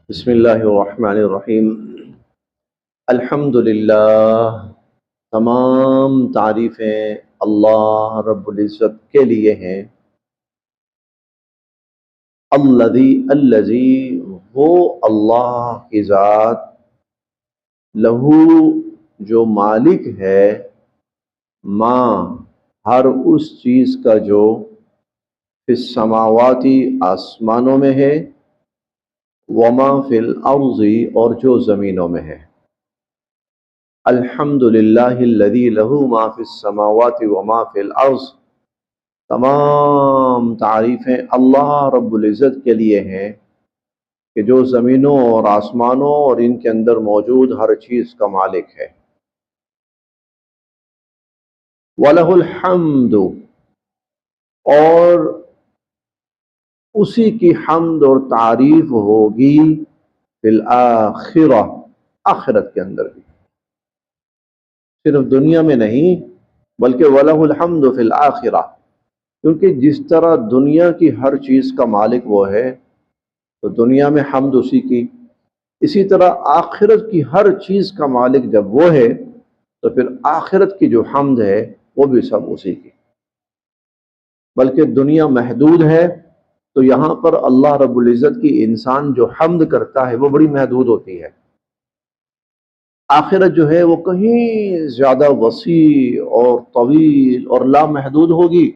بسم اللہ الرحمن الرحیم۔ الحمد للہ، تمام تعریفیں اللہ رب العزت کے لیے ہیں۔ الذی وہ اللہ کی ذات، لہو جو مالک ہے، ماں ہر اس چیز کا جو فی السماواتی آسمانوں میں ہے، وما فی الارض اور جو زمینوں میں ہے۔ الحمد للہ الذی لہ ما فی السماوات وما فی الارض، تمام تعریفیں اللہ رب العزت کے لیے ہیں کہ جو زمینوں اور آسمانوں اور ان کے اندر موجود ہر چیز کا مالک ہے۔ وَلَهُ الْحَمْدُ، اور اسی کی حمد اور تعریف ہوگی فی الآخرہ، آخرت کے اندر بھی، صرف دنیا میں نہیں بلکہ وَلَهُ الْحَمْدُ فی الآخرہ، کیونکہ جس طرح دنیا کی ہر چیز کا مالک وہ ہے تو دنیا میں حمد اسی کی، اسی طرح آخرت کی ہر چیز کا مالک جب وہ ہے تو پھر آخرت کی جو حمد ہے وہ بھی سب اسی کی۔ بلکہ دنیا محدود ہے تو یہاں پر اللہ رب العزت کی انسان جو حمد کرتا ہے وہ بڑی محدود ہوتی ہے۔ آخرت جو ہے وہ کہیں زیادہ وسیع اور طویل اور لامحدود ہوگی،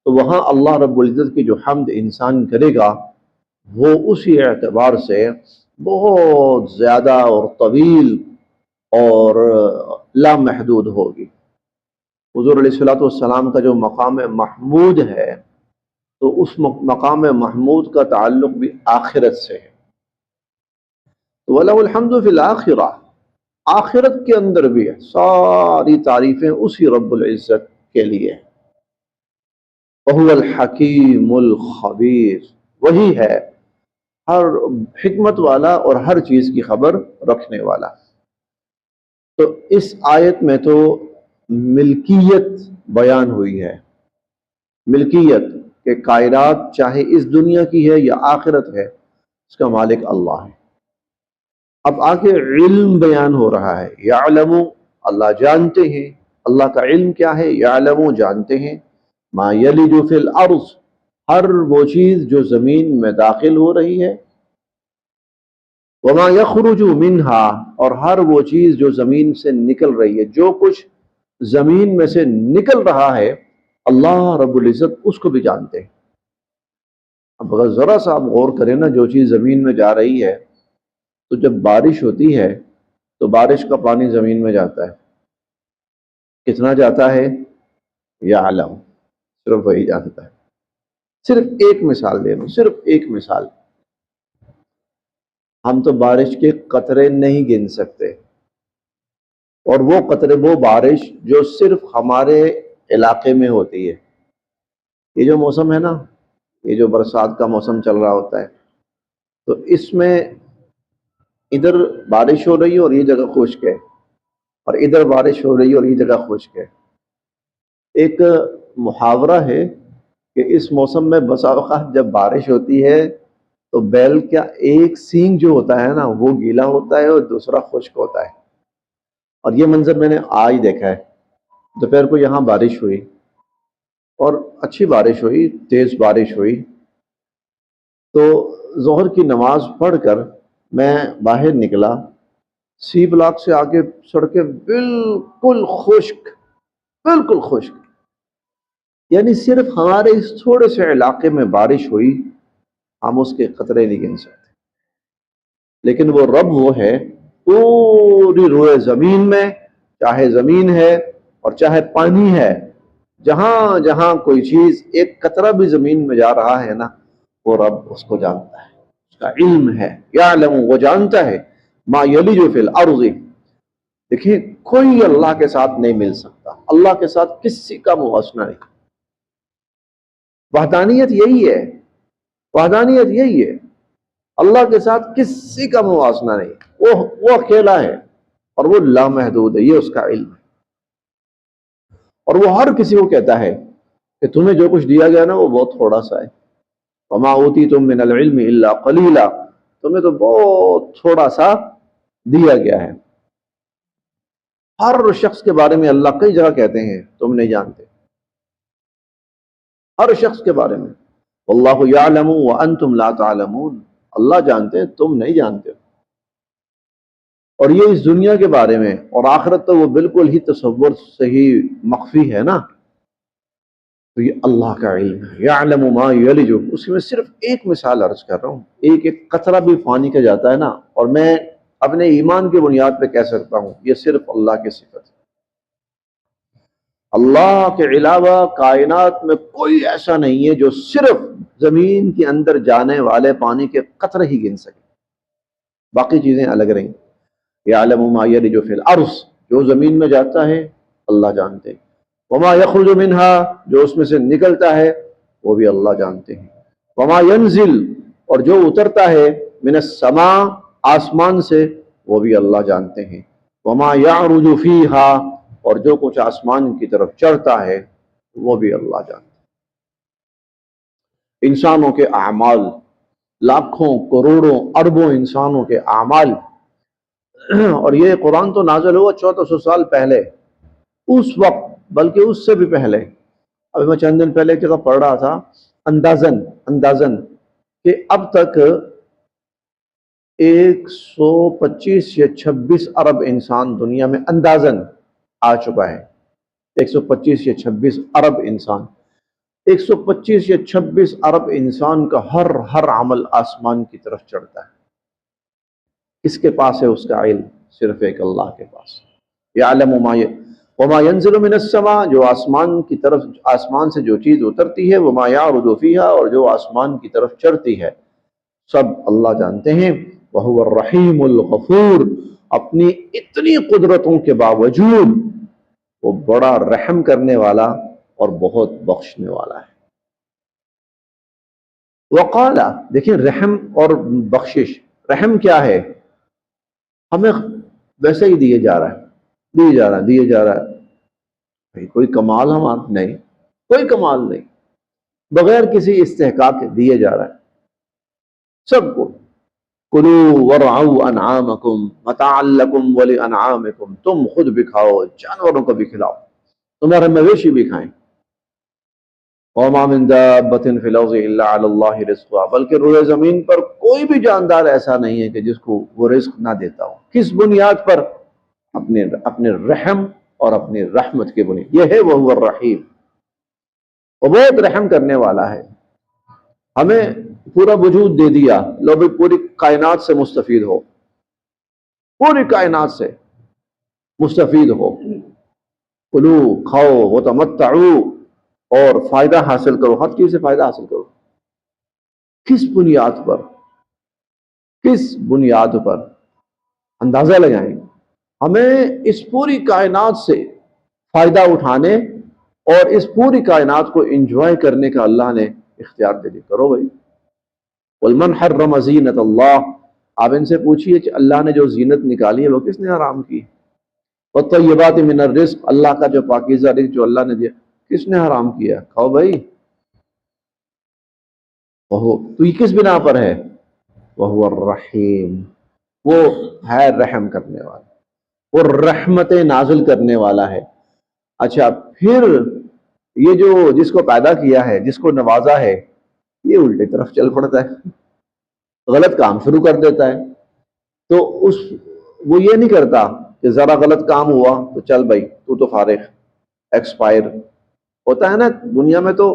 تو وہاں اللہ رب العزت کی جو حمد انسان کرے گا وہ اسی اعتبار سے بہت زیادہ اور طویل اور لامحدود ہوگی۔ حضور علیہ الصلوۃ والسلام کا جو مقام محمود ہے تو اس مقام محمود کا تعلق بھی آخرت سے ہے۔ وَلَهُ الْحَمْدُ فِي الْآخِرَةِ، آخرت کے اندر بھی ساری تعریفیں اسی رب العزت کے لیے۔ وَهُوَ الْحَكِيمُ الْخَبِيرُ، وہی ہے ہر حکمت والا اور ہر چیز کی خبر رکھنے والا۔ تو اس آیت میں تو ملکیت بیان ہوئی ہے، ملکیت کہ کائنات چاہے اس دنیا کی ہے یا آخرت ہے، اس کا مالک اللہ ہے۔ اب آگے علم بیان ہو رہا ہے۔ یعلم، اللہ جانتے ہیں، اللہ کا علم کیا ہے؟ یعلم، جانتے ہیں، ما یلج فی الارض، ہر وہ چیز جو زمین میں داخل ہو رہی ہے، وما یخرج منہا، اور ہر وہ چیز جو زمین سے نکل رہی ہے، جو کچھ زمین میں سے نکل رہا ہے اللہ رب العزت اس کو بھی جانتے ہیں۔ اب اگر ذرا سا آپ غور کریں نا، جو چیز زمین میں جا رہی ہے تو جب بارش ہوتی ہے تو بارش کا پانی زمین میں جاتا ہے، کتنا جاتا ہے؟ یعلم، صرف وہی جانتا ہے۔ صرف ایک مثال دے رہا ہوں، صرف ایک مثال، ہم تو بارش کے قطرے نہیں گن سکتے، اور وہ قطرے، وہ بارش جو صرف ہمارے علاقے میں ہوتی ہے۔ یہ جو موسم ہے نا، یہ جو برسات کا موسم چل رہا ہوتا ہے، تو اس میں ادھر بارش ہو رہی ہے اور یہ جگہ خشک ہے، اور ادھر بارش ہو رہی ہے اور یہ جگہ خشک ہے۔ ایک محاورہ ہے کہ اس موسم میں بسا اوقات جب بارش ہوتی ہے تو بیل کا ایک سینگ جو ہوتا ہے نا وہ گیلا ہوتا ہے اور دوسرا خشک ہوتا ہے۔ اور یہ منظر میں نے آج دیکھا ہے۔ دوپہر کو یہاں بارش ہوئی اور اچھی بارش ہوئی، تیز بارش ہوئی، تو ظہر کی نماز پڑھ کر میں باہر نکلا، سی بلاک سے آگے سڑکیں بالکل خشک، بالکل خشک، یعنی صرف ہمارے اس تھوڑے سے علاقے میں بارش ہوئی، ہم اس کے قطرے نہیں گن سکتے۔ لیکن وہ رب وہ ہے پوری روئے زمین میں، چاہے زمین ہے اور چاہے پانی ہے، جہاں جہاں کوئی چیز ایک قطرہ بھی زمین میں جا رہا ہے نا، وہ رب اس کو جانتا ہے، اس کا علم ہے۔ یعلم، وہ جانتا ہے، ما یلج فی الارض، دیکھیں کوئی اللہ کے ساتھ نہیں مل سکتا، اللہ کے ساتھ کسی کا موازنہ نہیں۔ وحدانیت یہی ہے، وحدانیت یہی ہے، اللہ کے ساتھ کسی کا موازنہ نہیں، وہ اکیلا ہے اور وہ لامحدود ہے، یہ اس کا علم ہے۔ اور وہ ہر کسی کو کہتا ہے کہ تمہیں جو کچھ دیا گیا نا وہ بہت تھوڑا سا ہے۔ وما اوتیتم من العلم الا قلیلا، تمہیں تو بہت تھوڑا سا دیا گیا ہے. ہر شخص کے بارے میں اللہ کئی جگہ کہتے ہیں تم نہیں جانتے، ہر شخص کے بارے میں. واللہ یعلم وانتم لا تعلمون، اللہ جانتے ہیں تم نہیں جانتے. اور یہ اس دنیا کے بارے میں، اور آخرت تو وہ بالکل ہی تصور سے ہی مخفی ہے نا. تو یہ اللہ کا علم ہے. یعلم ما یلج، اس میں صرف ایک مثال عرض کر رہا ہوں، ایک ایک قطرہ بھی پانی کا جاتا ہے نا، اور میں اپنے ایمان کی بنیاد پہ کہہ سکتا ہوں یہ صرف اللہ کی صفت ہے. اللہ کے علاوہ کائنات میں کوئی ایسا نہیں ہے جو صرف زمین کے اندر جانے والے پانی کے قطرے ہی گن سکے، باقی چیزیں الگ رہیں. یعلم ما یلج فی الارض، جو زمین میں جاتا ہے اللہ جانتے ہیں. وما یخرج منها، جو اس میں سے نکلتا ہے وہ بھی اللہ جانتے ہیں. وما ینزل، اور جو اترتا ہے من السماء، آسمان سے، وہ بھی اللہ جانتے ہیں. وما یعرج فیہا، اور جو کچھ آسمان کی طرف چڑھتا ہے وہ بھی اللہ جانتے ہیں. انسانوں کے اعمال، لاکھوں کروڑوں اربوں انسانوں کے اعمال. اور یہ قرآن تو نازل ہوا 1400 سال پہلے، اس وقت بلکہ اس سے بھی پہلے. ابھی میں چند دن پہلے ایک جگہ پڑھ رہا تھا، اندازن کہ اب تک 125 یا 26 ارب انسان دنیا میں اندازن آ چکا ہے. 125 یا 26 ارب انسان، 125 یا 26 ارب انسان کا ہر عمل آسمان کی طرف چڑھتا ہے. کس کے پاس ہے اس کا علم؟ صرف ایک اللہ کے پاس. یعلم وما ينزل من السماء، جو آسمان کی طرف، آسمان سے جو چیز اترتی ہے، وما يعرج فيها، اور جو آسمان کی طرف چڑھتی ہے، سب اللہ جانتے ہیں. وهو الرحیم الغفور، اپنی اتنی قدرتوں کے باوجود وہ بڑا رحم کرنے والا اور بہت بخشنے والا ہے. وقال، دیکھیں رحم اور بخشش. رحم کیا ہے؟ ہمیں ویسے ہی دیے جا رہا ہے. کوئی کمال ہمارا نہیں، کوئی کمال نہیں، بغیر کسی استحقاق کے دیے جا رہا ہے سب کو. کلوا ورعوا انعامکم متاعا لکم ولانعامکم، تم خود بھی کھاؤ، جانوروں کو بھی کھلاؤ، تمہارے مویشی بھی کھائیں. وما من دابۃ فی الارض الا علی اللہ رزقها، بلکہ روئے زمین پر کوئی بھی جاندار ایسا نہیں ہے کہ جس کو وہ رزق نہ دیتا ہو. کس بنیاد پر؟ اپنے رحم اور اپنی رحمت کی بنیاد. یہ ہے وہ الرحیم، وہ بہت رحم کرنے والا ہے. ہمیں پورا وجود دے دیا، لو بھی پوری کائنات سے مستفید ہو، پوری کائنات سے مستفید ہو. کلو، کھاؤ، وتمتعوا، اور فائدہ حاصل کرو، ہر چیز سے فائدہ حاصل کرو. کس بنیاد پر؟ کس بنیاد پر؟ اندازہ لگائیں. ہمیں اس پوری کائنات سے فائدہ اٹھانے اور اس پوری کائنات کو انجوائے کرنے کا اللہ نے اختیار دے دی. کرو بھائی. وَمَنْ حَرَّمَ زِینَةَ اللَّهِ، آپ ان سے پوچھئے کہ اللہ نے جو زینت نکالی ہے وہ کس نے حرام کی؟ وَالطَّیِّبَاتِ مِنَ الرِّزْقِ، اللہ کا جو پاکیزہ رزق جو اللہ نے دیا کس نے حرام کیا؟ کھاؤ بھائی. تو یہ کس بنا پر ہے؟ وَهُوَ الرَّحِيمُ، وہ ہے رحم کرنے والا، وہ رحمت نازل کرنے والا ہے. اچھا، پھر یہ جو جس کو پیدا کیا ہے، جس کو نوازا ہے، یہ الٹی طرف چل پڑتا ہے، غلط کام شروع کر دیتا ہے. تو وہ یہ نہیں کرتا کہ ذرا غلط کام ہوا تو چل بھائی تو فارغ، ایکسپائر ہوتا ہے نا. دنیا میں تو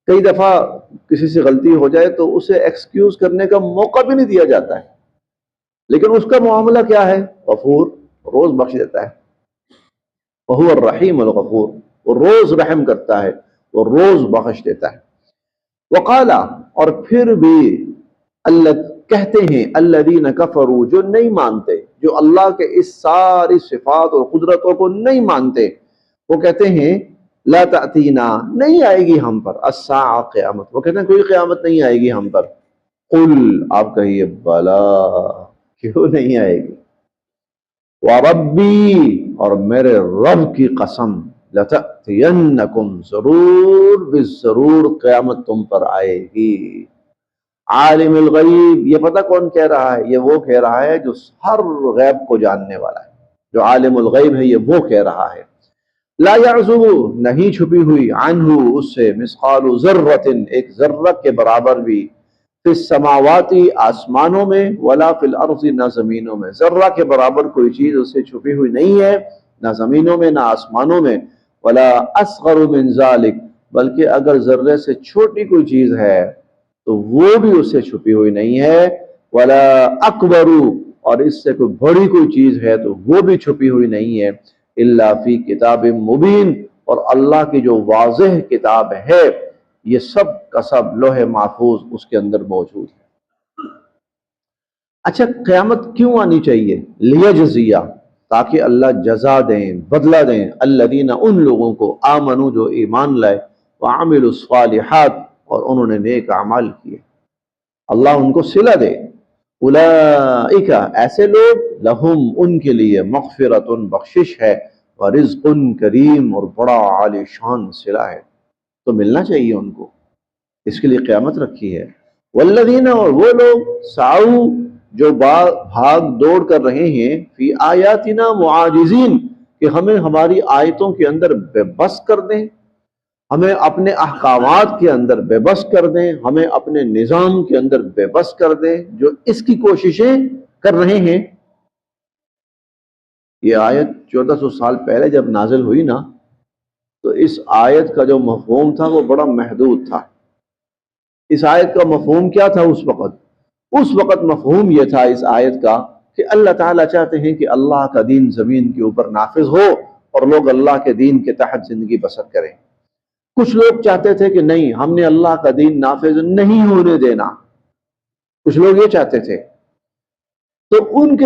کئی دفعہ کسی سے غلطی ہو جائے تو اسے ایکسکیوز کرنے کا موقع بھی نہیں دیا جاتا ہے، لیکن اس کا معاملہ کیا ہے؟ غفور، روز بخش دیتا ہے. وہو الرحیم الغفور، وہ روز رحم کرتا ہے، وہ روز بخش دیتا ہے. وقالا، اور پھر بھی اللہ کہتے ہیں، الذین کفروا، جو نہیں مانتے، جو اللہ کے اس ساری صفات اور قدرتوں کو نہیں مانتے، وہ کہتے ہیں لا تأتینا، نہیں آئے گی ہم پر، الساعہ، قیامت. وہ کہتے ہیں کوئی قیامت نہیں آئے گی ہم پر. قل، آپ کہیے بلا، کیوں نہیں آئے گی؟ وَرَبِّی، اور میرے رب کی قسم، لَتَأْتِيَنَّكُمْ، ضرور بالضرور قیامت تم پر آئے گی. عالم الغیب، یہ پتہ کون کہہ رہا ہے؟ یہ وہ کہہ رہا ہے جو ہر غیب کو جاننے والا ہے، جو عالم الغیب ہے، یہ وہ کہہ رہا ہے۔ لا یعزب، نہیں چھپی ہوئی، عنہ، اس سے، مثقال ذرۃ، ایک ذرہ کے برابر بھی، فی السماوات، آسمانوں میں، ولا فی الارض، نہ زمینوں میں، ذرہ کے برابر کوئی چیز اس سے چھپی ہوئی نہیں ہے، نہ زمینوں میں نہ آسمانوں میں، ولا اصغر من ذلک، بلکہ اگر ذرے سے چھوٹی کوئی چیز ہے تو وہ بھی اس سے چھپی ہوئی نہیں ہے، ولا اکبر، اور اس سے کوئی بڑی کوئی چیز ہے تو وہ بھی چھپی ہوئی نہیں ہے، الا فی کتاب مبین، اور اللہ کی جو واضح کتاب ہے، یہ سب کا سب لوح محفوظ اس کے اندر موجود ہے۔ اچھا، قیامت کیوں آنی چاہیے؟ لیجزیہ، تاکہ اللہ جزا دیں، بدلہ دیں، الذین، ان لوگوں کو، آمنو، جو ایمان لائے، وعملوا الصالحات، اور انہوں نے نیک اعمال کیے، اللہ ان کو صلہ دے۔ اولئک، ایسے لوگ، لہم، ان کے لیے، مغفرۃ، بخشش ہے، ورزق کریم، اور بڑا عالی شان صلہ ہے، تو ملنا چاہیے ان کو، اس کے لیے قیامت رکھی ہے۔ والذین، اور وہ لوگ، سعوا، جو بھاگ دوڑ کر رہے ہیں، فی آیاتنا معاجزین، کہ ہمیں ہماری آیتوں کے اندر بے بس کر دیں، ہمیں اپنے احکامات کے اندر بے بس کر دیں، ہمیں اپنے نظام کے اندر بے بس کر دیں، جو اس کی کوششیں کر رہے ہیں۔ یہ آیت 1400 سال پہلے جب نازل ہوئی نا، تو اس آیت کا جو مفہوم تھا وہ بڑا محدود تھا۔ اس آیت کا مفہوم کیا تھا اس وقت؟ اس وقت مفہوم یہ تھا اس آیت کا کہ اللہ تعالیٰ چاہتے ہیں کہ اللہ کا دین زمین کے اوپر نافذ ہو اور لوگ اللہ کے دین کے تحت زندگی بسر کریں۔ کچھ لوگ چاہتے تھے کہ نہیں، ہم نے اللہ کا دین نافذ نہیں ہونے دینا، کچھ لوگ یہ چاہتے تھے۔ تو ان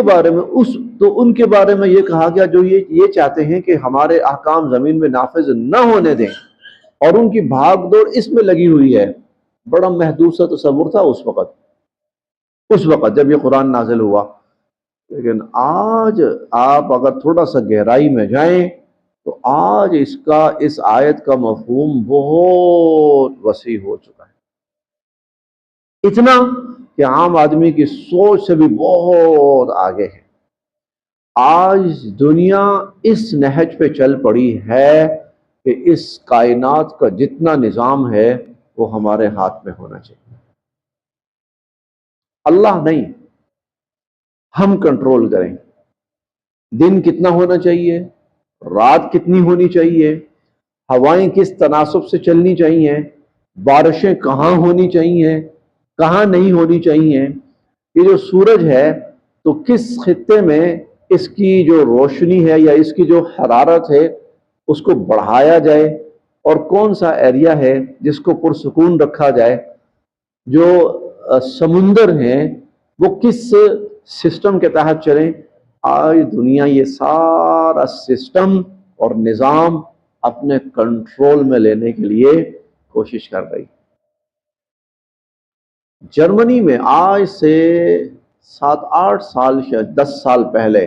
کے بارے میں یہ کہا گیا جو یہ چاہتے ہیں کہ ہمارے احکام زمین میں نافذ نہ ہونے دیں، اور ان کی بھاگ دوڑ اس میں لگی ہوئی ہے، بڑا محدود سا تصور تھا اس وقت جب یہ قرآن نازل ہوا۔ لیکن آج آپ اگر تھوڑا سا گہرائی میں جائیں تو آج اس آیت کا مفہوم بہت وسیع ہو چکا ہے، اتنا کہ عام آدمی کی سوچ سے بھی بہت آگے ہے۔ آج دنیا اس نہج پہ چل پڑی ہے کہ اس کائنات کا جتنا نظام ہے وہ ہمارے ہاتھ میں ہونا چاہیے، اللہ نہیں، ہم کنٹرول کریں۔ دن کتنا ہونا چاہیے، رات کتنی ہونی چاہیے، ہوائیں کس تناسب سے چلنی چاہیے، بارشیں کہاں ہونی چاہیے، کہاں نہیں ہونی چاہیے، یہ جو سورج ہے تو کس خطے میں اس کی جو روشنی ہے یا اس کی جو حرارت ہے اس کو بڑھایا جائے، اور کون سا ایریا ہے جس کو پرسکون رکھا جائے، جو سمندر ہیں وہ کس سسٹم کے تحت چلیں۔ آج دنیا یہ سارا سسٹم اور نظام اپنے کنٹرول میں لینے کے لیے کوشش کر رہی۔ جرمنی میں آج سے 7-8 سال شاید 10 سال پہلے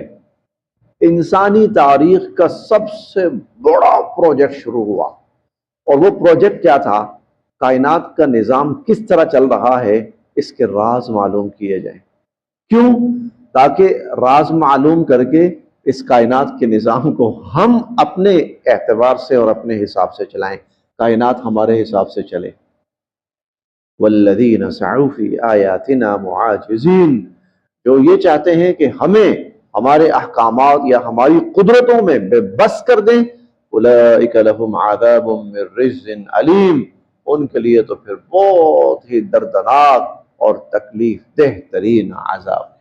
انسانی تاریخ کا سب سے بڑا پروجیکٹ شروع ہوا، اور وہ پروجیکٹ کیا تھا؟ کائنات کا نظام کس طرح چل رہا ہے اس کے راز معلوم کیے جائیں۔ کیوں؟ تاکہ راز معلوم کر کے اس کائنات کے نظام کو ہم اپنے اعتبار سے اور اپنے حساب سے چلائیں، کائنات ہمارے حساب سے چلے۔ والذین سعوا فی آیاتنا معاجزین، جو یہ چاہتے ہیں کہ ہمیں ہمارے احکامات یا ہماری قدرتوں میں بے بس کر دیں، اولئک لہم عذاب من رجز علیم، ان کے لیے تو پھر بہت ہی دردناک اور تکلیف دہ ترین عذاب ہے۔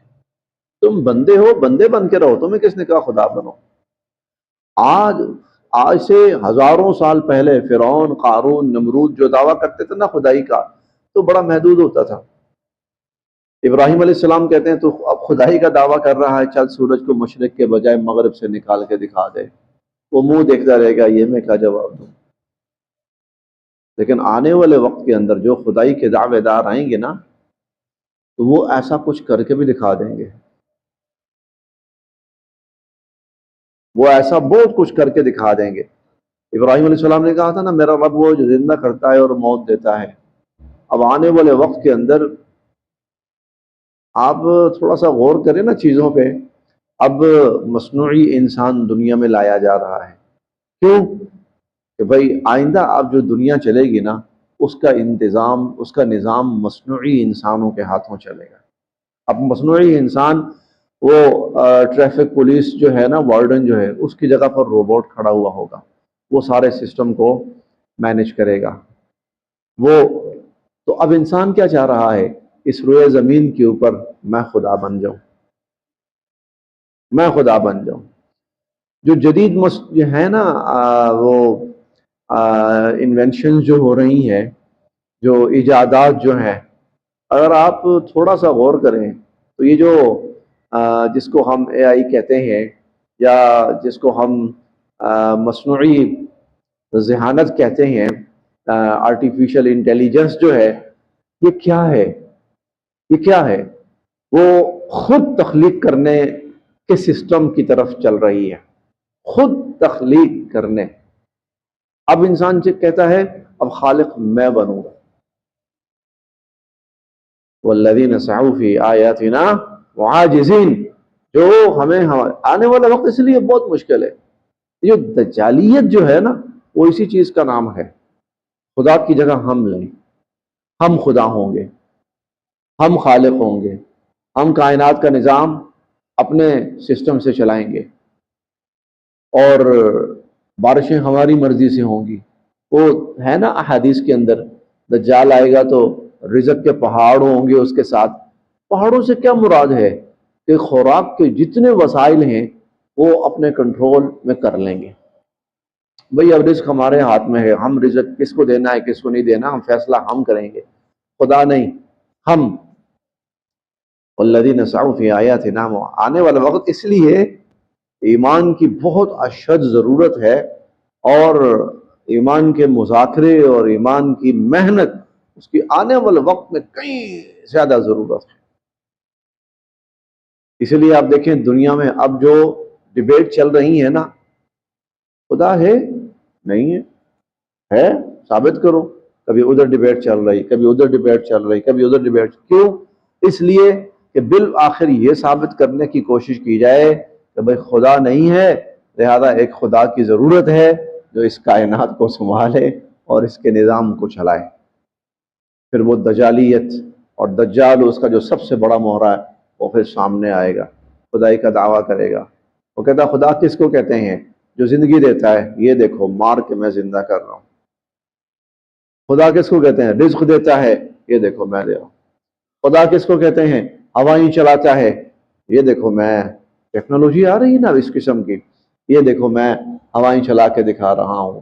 تم بندے ہو، بندے بن کے رہو، تمہیں کس نے کہا خدا بنو؟ آج سے ہزاروں سال پہلے فرعون، قارون، نمرود جو دعویٰ کرتے تھے نا خدائی کا، تو بڑا محدود ہوتا تھا۔ ابراہیم علیہ السلام کہتے ہیں تو اب خدائی کا دعویٰ کر رہا ہے، چل سورج کو مشرق کے بجائے مغرب سے نکال کے دکھا دے، وہ منہ دیکھتا رہے گا، یہ میں کیا جواب دوں؟ لیکن آنے والے وقت کے اندر جو خدائی کے دعوے دار آئیں گے نا، تو وہ ایسا کچھ کر کے بھی دکھا دیں گے، وہ ایسا بہت کچھ کر کے دکھا دیں گے۔ ابراہیم علیہ السلام نے کہا تھا نا، میرا رب وہ جو زندہ کرتا ہے اور موت دیتا ہے۔ اب آنے والے وقت کے اندر آپ تھوڑا سا غور کریں نا چیزوں پہ. اب مصنوعی انسان دنیا میں لایا جا رہا ہے. کیوں؟ کہ بھائی آئندہ اب جو دنیا چلے گی نا، اس کا انتظام، اس کا نظام مصنوعی انسانوں کے ہاتھوں چلے گا. اب مصنوعی انسان وہ ٹریفک پولیس جو ہے نا، وارڈن جو ہے، اس کی جگہ پر روبوٹ کھڑا ہوا ہوگا، وہ سارے سسٹم کو مینیج کرے گا. وہ تو اب انسان کیا چاہ رہا ہے؟ اس روئے زمین کے اوپر میں خدا بن جاؤں، میں خدا بن جاؤں. جو جدید جو ہے نا وہ انوینشن جو ہو رہی ہیں، جو ایجادات جو ہیں، اگر آپ تھوڑا سا غور کریں تو یہ جو جس کو ہم اے آئی کہتے ہیں، یا جس کو ہم مصنوعی ذہانت کہتے ہیں، آرٹیفیشل انٹیلیجنس جو ہے، یہ کیا ہے؟ یہ کیا ہے؟ وہ خود تخلیق کرنے کے سسٹم کی طرف چل رہی ہے. خود تخلیق کرنے. اب انسان سے کہتا ہے اب خالق میں بنوں گا. والذین سعوا فی آیاتنا معاجزین. جو ہمیں آنے والا وقت اس لیے بہت مشکل ہے. یہ جو دجالیت جو ہے نا، وہ اسی چیز کا نام ہے. خدا کی جگہ ہم لیں، ہم خدا ہوں گے، ہم خالق ہوں گے، ہم کائنات کا نظام اپنے سسٹم سے چلائیں گے، اور بارشیں ہماری مرضی سے ہوں گی. وہ ہے نا احادیث کے اندر، دجال آئے گا تو رزق کے پہاڑ ہوں گے اس کے ساتھ. پہاڑوں سے کیا مراد ہے؟ کہ خوراک کے جتنے وسائل ہیں وہ اپنے کنٹرول میں کر لیں گے. بھئی اب رزق ہمارے ہاتھ میں ہے، ہم رزق کس کو دینا ہے کس کو نہیں دینا، ہم فیصلہ ہم کریں گے، خدا نہیں، ہم. والذین سعوا فی آیاتنا. آنے والا وقت اس لیے ایمان کی بہت اشد ضرورت ہے، اور ایمان کے مذاکرے اور ایمان کی محنت اس کی آنے والے وقت میں کئی زیادہ ضرورت ہے. اسی لیے آپ دیکھیں دنیا میں اب جو ڈبیٹ چل رہی ہے نا، خدا ہے نہیں ہے، ہے ثابت کرو. کبھی ادھر ڈبیٹ چل رہی، کبھی ادھر ڈبیٹ چل رہی، کبھی ادھر ڈبیٹ. کیوں؟ اس لیے کہ بالآخر یہ ثابت کرنے کی کوشش کی جائے کہ بھئی خدا نہیں ہے، لہذا ایک خدا کی ضرورت ہے جو اس کائنات کو سنبھالے اور اس کے نظام کو چلائے. پھر وہ دجالیت اور دجال، اس کا جو سب سے بڑا مہرہ ہے، وہ پھر سامنے آئے گا، خدائی کا دعویٰ کرے گا. وہ کہتا خدا کس کو کہتے ہیں؟ جو زندگی دیتا ہے، یہ دیکھو مار کے میں زندہ کر رہا ہوں. خدا کس کو کہتے ہیں؟ رزق دیتا ہے، یہ دیکھو میں دے رہا ہوں. خدا کس کو کہتے ہیں؟ ہوائیں چلاتا ہے، یہ دیکھو میں، ٹیکنالوجی آ رہی ہے نا اس قسم کی، یہ دیکھو میں ہوائیں چلا کے دکھا رہا ہوں.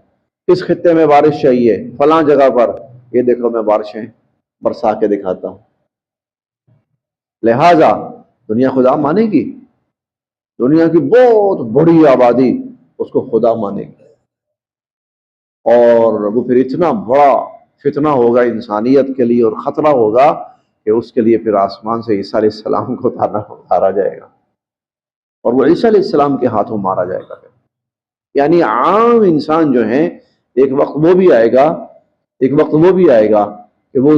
اس خطے میں بارش چاہیے فلاں جگہ پر، یہ دیکھو میں بارشیں برسا کے دکھاتا ہوں. لہذا دنیا خدا مانے گی، دنیا کی بہت بڑی آبادی اس کو خدا مانے گی، اور وہ پھر اتنا بڑا فتنہ ہوگا انسانیت کے لیے اور خطرہ ہوگا کہ اس کے لیے پھر آسمان سے عیسیٰ علیہ السلام کو اتارا جائے گا، اور وہ عیسیٰ علیہ السلام کے ہاتھوں مارا جائے گا. یعنی عام انسان جو ہیں، ایک وقت وہ بھی آئے گا، ایک وقت وہ بھی آئے گا کہ وہ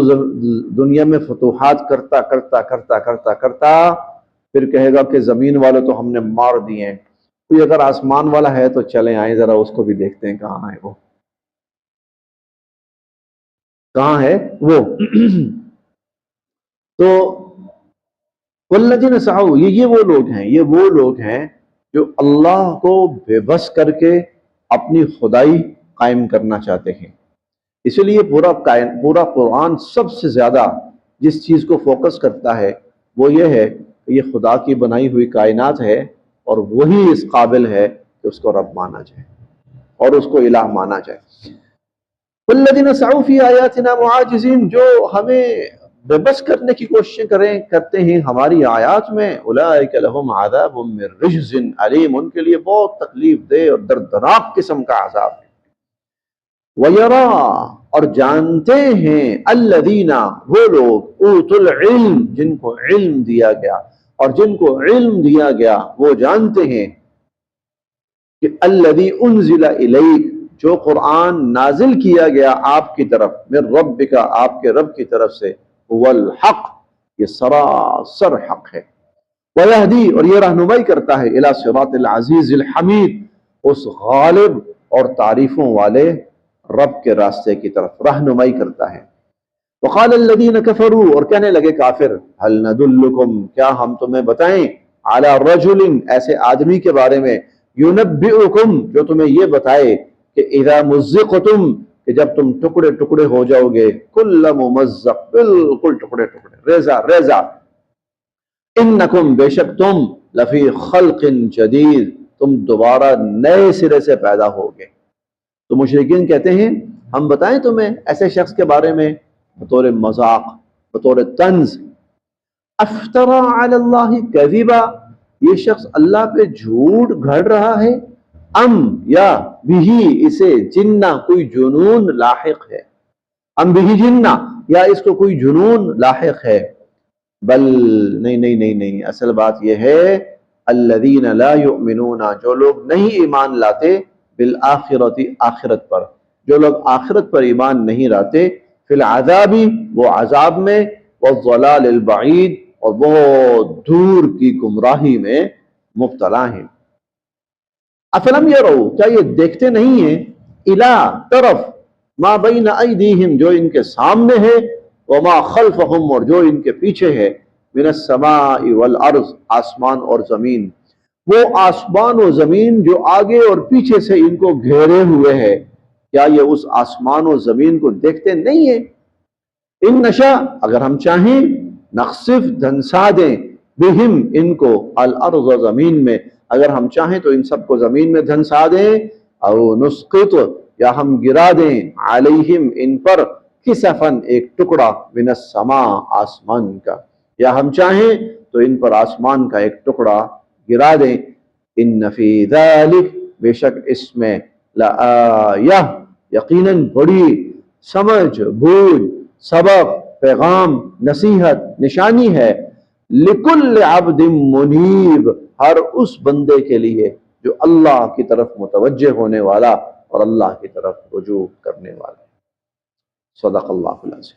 دنیا میں فتوحات کرتا کرتا کرتا کرتا کرتا پھر کہے گا کہ زمین والے تو ہم نے مار دیے ہیں، کوئی اگر آسمان والا ہے تو چلیں آئیں ذرا اس کو بھی دیکھتے ہیں کہاں ہے وہ، کہاں ہے وہ. تو والذین سعوا، یہ وہ لوگ ہیں، یہ وہ لوگ ہیں جو اللہ کو بے بس کر کے اپنی خدائی قائم کرنا چاہتے ہیں. اسی لیے پورا قرآن سب سے زیادہ جس چیز کو فوکس کرتا ہے وہ یہ ہے کہ یہ خدا کی بنائی ہوئی کائنات ہے، اور وہی اس قابل ہے کہ اس کو رب مانا جائے اور اس کو الہ مانا جائے. والذین سعوا فی آیاتنا معاجزین. جو ہمیں بے بس کرنے کی کوششیں کرتے ہیں ہماری آیات میں، اولئک لہم عذاب من رجز علیم. ان کے لیے بہت تکلیف دہ اور دردناک قسم کا عذاب ہے. وَيَرَا، اور جانتے ہیں، الذین، وہ لوگ، اوتوا العلم، جن کو علم دیا گیا، اور جن کو علم دیا گیا وہ جانتے ہیں کہ الذی انزل الیک، جو قرآن نازل کیا گیا آپ کی طرف، من ربک، آپ کے رب کی طرف سے، هو الحق، یہ سراسر حق ہے۔ وَيَهْدِي، اور یہ رہنمائی کرتا ہے، إِلَى صِرَاطِ الْعَزِيزِ الْحَمِيدِ، اس غالب اور تعریفوں والے رب کے راستے کی طرف رہنمائی کرتا ہے۔ وقال الذين كفروا، اور کہنے لگے کافر، هل ندلكم، کیا ہم تمہیں بتائیں، على رجل، ایسے آدمی کے بارے میں، ينبئكم، جو تمہیں یہ بتائے کہ اذا مزقتم، کہ جب تم ٹکڑے ٹکڑے ہو جاؤ گے، کل ممزق، بالکل ٹکڑے ٹکڑے، ریزہ ریزہ، انکم، بے شک تم، لفی خلق جدید، تم دوبارہ نئے سرے سے پیدا ہوگے۔ تو مشرکین کہتے ہیں ہم بتائیں تمہیں ایسے شخص کے بارے میں بطور مذاق، بطور طنز، افترا علی اللہ کذبا، یہ شخص اللہ پہ جھوٹ گھڑ رہا ہے، ام، یا بھی، اسے جنہ، کوئی جنون لاحق ہے، ام بھی جنہ، یا اس کو کوئی جنون لاحق ہے، بل، نہیں نہیں نہیں نہیں، اصل بات یہ ہے، الذین لا یؤمنون، جو لوگ نہیں ایمان لاتے، بالآخرۃ، آخرت پر، جو لوگ آخرت پر ایمان نہیں لاتے، فی العذاب، وہ عذاب میں، والضلال البعید، اور بہت دور کی گمراہی میں مبتلا ہیں۔ افلم یروا، کیا یہ دیکھتے نہیں ہیں، الی، طرف، ما بین ایدیہم، جو ان کے سامنے ہے، وما خلفہم، اور جو ان کے پیچھے ہے، من السماء والارض، آسمان اور زمین، وہ آسمان و زمین جو آگے اور پیچھے سے ان کو گھیرے ہوئے ہے، کیا یہ اس آسمان و زمین کو دیکھتے نہیں ہیں؟ ان نشا، اگر ہم چاہیں، نخسف، دھنسا دیں، بہم، ان کو، الارض، زمین میں، اگر ہم چاہیں تو ان سب کو زمین میں دھنسا دیں، او نسقط، یا ہم گرا دیں، علیہم، ان پر، کسفن، ایک ٹکڑا، من السماء، آسمان کا، یا ہم چاہیں تو ان پر آسمان کا ایک ٹکڑا گرا دیں، ان فی ذالک، بے شک اس میں، لآیہ، یقیناً بڑی سمجھ، بوجھ، سبق، پیغام، نصیحت، نشانی ہے، لکل عبد منیب، ہر اس بندے کے لیے جو اللہ کی طرف متوجہ ہونے والا اور اللہ کی طرف رجوع کرنے والا ہے۔ صدق اللہ العظیم۔